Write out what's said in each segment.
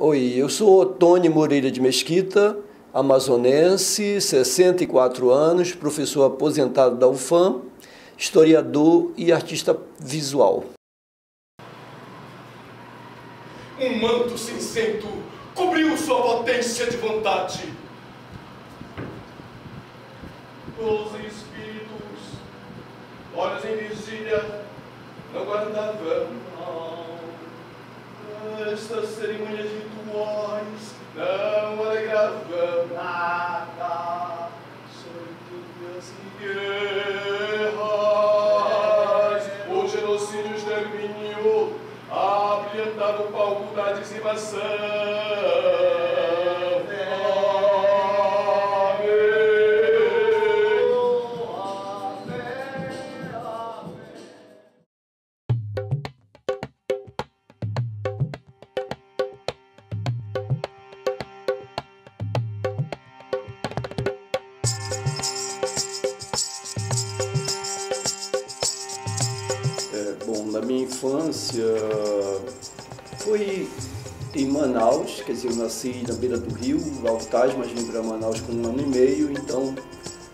Oi, eu sou Otônio Moreira de Mesquita, amazonense, 64 anos, professor aposentado da UFAM, historiador e artista visual. Um manto cinzento cobriu sua potência de vontade. Os espíritos, olhos em vigília, não guardavam estas cerimônias rituais, não alegravam nada. Sortudas e guerras, o genocídio extermínio, abrilhantar o palco da dizimação. Bom, na minha infância foi em Manaus, quer dizer, eu nasci na beira do rio, Altaz, mas vim para Manaus com 1 ano e meio, então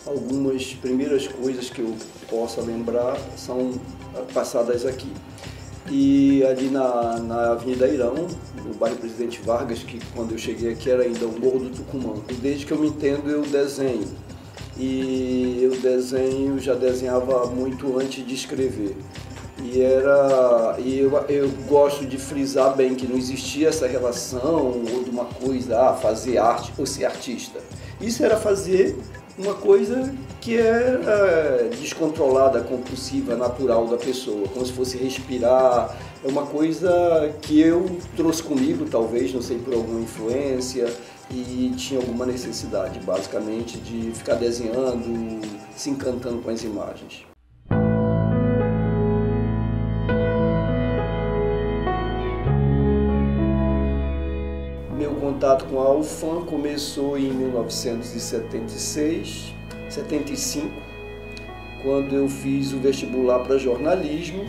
algumas primeiras coisas que eu possa lembrar são passadas aqui. E ali na Avenida Irão, no bairro Presidente Vargas, que quando eu cheguei aqui era ainda o Morro do Tucumã. E desde que eu me entendo eu desenho. E eu já desenhava muito antes de escrever. Eu gosto de frisar bem que não existia essa relação ou de uma coisa, fazer arte ou ser artista. Isso era fazer uma coisa que era descontrolada, compulsiva, natural da pessoa, como se fosse respirar. É uma coisa que eu trouxe comigo, talvez, não sei, por alguma influência, e tinha alguma necessidade, basicamente, de ficar desenhando, se encantando com as imagens. Meu contato com a UFAM começou em 1976, 75, quando eu fiz o vestibular para jornalismo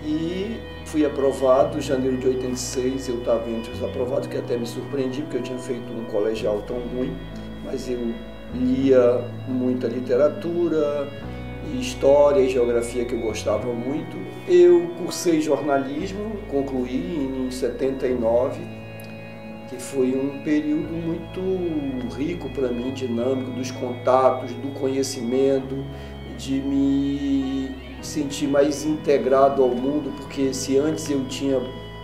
e fui aprovado. Em janeiro de 86 eu estava entre os aprovados, que até me surpreendi, porque eu tinha feito um colegial tão ruim, mas eu lia muita literatura, história e geografia que eu gostava muito. Eu cursei jornalismo, concluí em 79, que foi um período muito rico para mim, dinâmico, dos contatos, do conhecimento, de me sentir mais integrado ao mundo, porque se antes eu tinha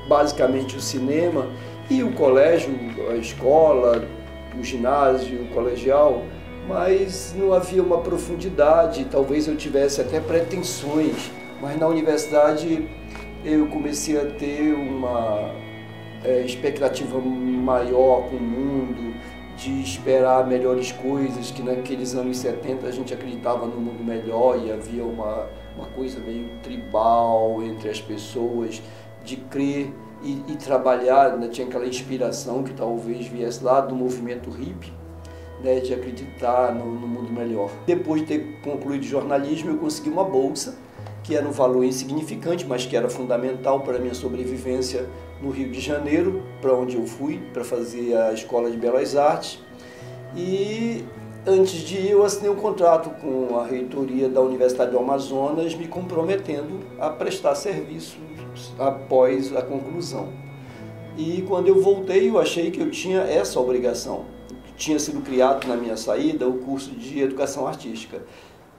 basicamente o cinema e o colégio, a escola, o ginásio, o colegial, mas não havia uma profundidade, talvez eu tivesse até pretensões, mas na universidade eu comecei a ter uma expectativa maior com o mundo, de esperar melhores coisas, que naqueles anos 70 a gente acreditava no mundo melhor e havia uma coisa meio tribal entre as pessoas, de crer e trabalhar, né? Tinha aquela inspiração que talvez viesse lá do movimento hippie, né? De acreditar no mundo melhor. Depois de ter concluído jornalismo, eu consegui uma bolsa, que era um valor insignificante, mas que era fundamental para a minha sobrevivência no Rio de Janeiro, para onde eu fui, para fazer a Escola de Belas Artes. E antes de ir, eu assinei um contrato com a reitoria da Universidade do Amazonas, me comprometendo a prestar serviços após a conclusão. E quando eu voltei, eu achei que eu tinha essa obrigação. Tinha sido criado na minha saída o curso de Educação Artística.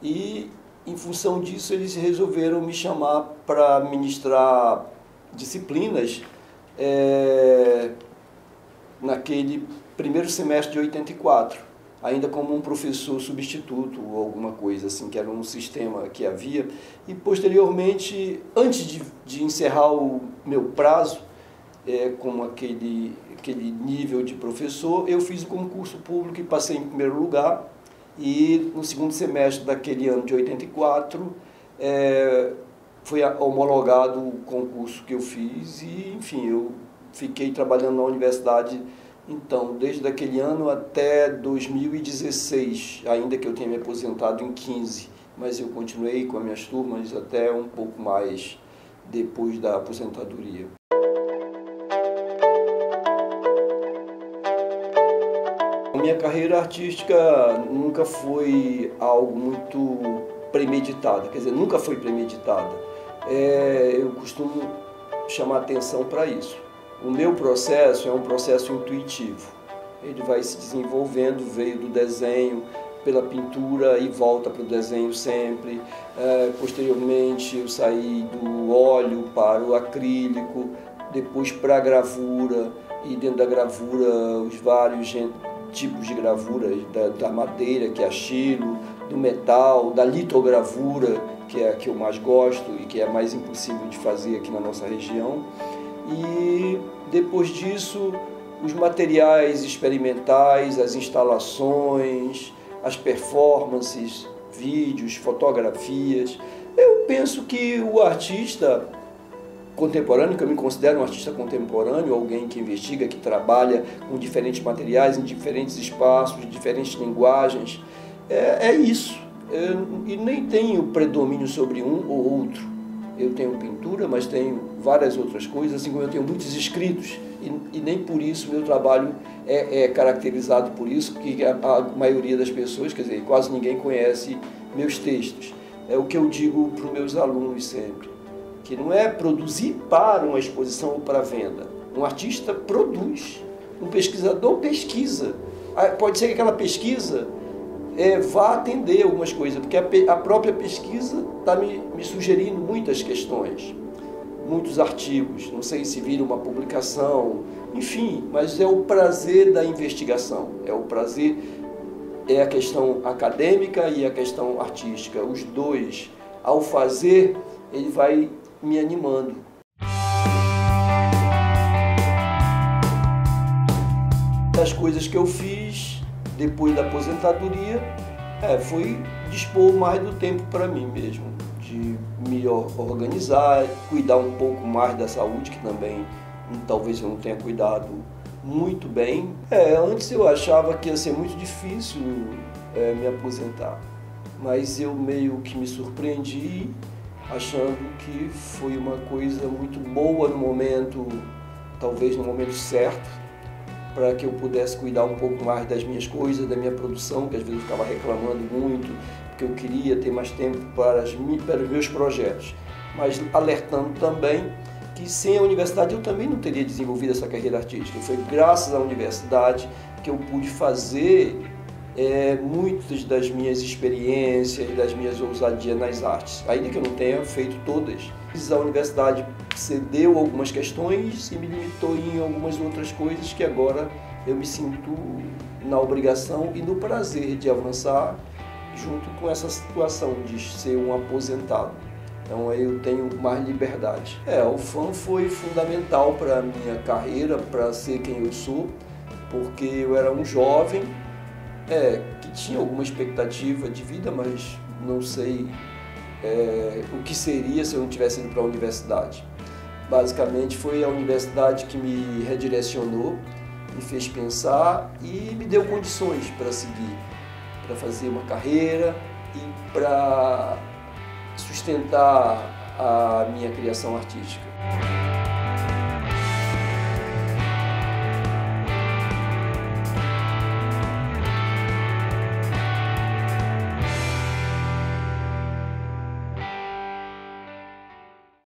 E em função disso, eles resolveram me chamar para ministrar disciplinas naquele primeiro semestre de 84, ainda como um professor substituto ou alguma coisa assim, que era um sistema que havia. E posteriormente, antes de encerrar o meu prazo, como aquele nível de professor, eu fiz o concurso público e passei em primeiro lugar. E no segundo semestre daquele ano de 84, foi homologado o concurso que eu fiz e, enfim, eu fiquei trabalhando na universidade, então, desde aquele ano até 2016, ainda que eu tenha me aposentado em 15, mas eu continuei com as minhas turmas até um pouco mais depois da aposentadoria. minha carreira artística nunca foi algo muito premeditado, quer dizer, nunca foi premeditada. Eu costumo chamar atenção para isso. O meu processo é um processo intuitivo. Ele vai se desenvolvendo, veio do desenho, pela pintura e volta para o desenho sempre. Posteriormente eu saí do óleo para o acrílico, depois para a gravura, e dentro da gravura os vários tipos de gravuras, da madeira, que é a xilo, do metal, da litogravura, que é a que eu mais gosto e que é mais impossível de fazer aqui na nossa região. E depois disso, os materiais experimentais, as instalações, as performances, vídeos, fotografias. Eu penso que o artista contemporâneo, que eu me considero um artista contemporâneo, alguém que investiga, que trabalha com diferentes materiais, em diferentes espaços, diferentes linguagens, é isso. E nem tenho predomínio sobre um ou outro. Eu tenho pintura, mas tenho várias outras coisas, assim como eu tenho muitos escritos, e nem por isso meu trabalho é caracterizado por isso, que a maioria das pessoas, quer dizer, quase ninguém conhece meus textos. É o que eu digo para os meus alunos sempre, que não é produzir para uma exposição ou para venda. Um artista produz, um pesquisador pesquisa. Pode ser que aquela pesquisa vá atender algumas coisas, porque a própria pesquisa está me sugerindo muitas questões, muitos artigos, não sei se vira uma publicação, enfim, mas é o prazer da investigação, é o prazer, é a questão acadêmica e a questão artística, os dois, ao fazer, ele vai me animando. Das coisas que eu fiz depois da aposentadoria, foi dispor mais do tempo para mim mesmo, de me organizar, cuidar um pouco mais da saúde, que também talvez eu não tenha cuidado muito bem. Antes eu achava que ia ser muito difícil me aposentar, mas eu meio que me surpreendi, achando que foi uma coisa muito boa no momento, talvez no momento certo, para que eu pudesse cuidar um pouco mais das minhas coisas, da minha produção, que às vezes eu ficava reclamando muito, porque eu queria ter mais tempo para os meus projetos. Mas alertando também que sem a universidade eu também não teria desenvolvido essa carreira artística. E foi graças à universidade que eu pude fazer muitas das minhas experiências, das minhas ousadias nas artes, ainda que eu não tenha feito todas. A universidade cedeu algumas questões e me limitou em algumas outras coisas que agora eu me sinto na obrigação e no prazer de avançar junto com essa situação de ser um aposentado. Então aí eu tenho mais liberdade. O FAM foi fundamental para a minha carreira, para ser quem eu sou, porque eu era um jovem que tinha alguma expectativa de vida, mas não sei o que seria se eu não tivesse ido para a universidade. Basicamente foi a universidade que me redirecionou, me fez pensar e me deu condições para seguir, para fazer uma carreira e para sustentar a minha criação artística.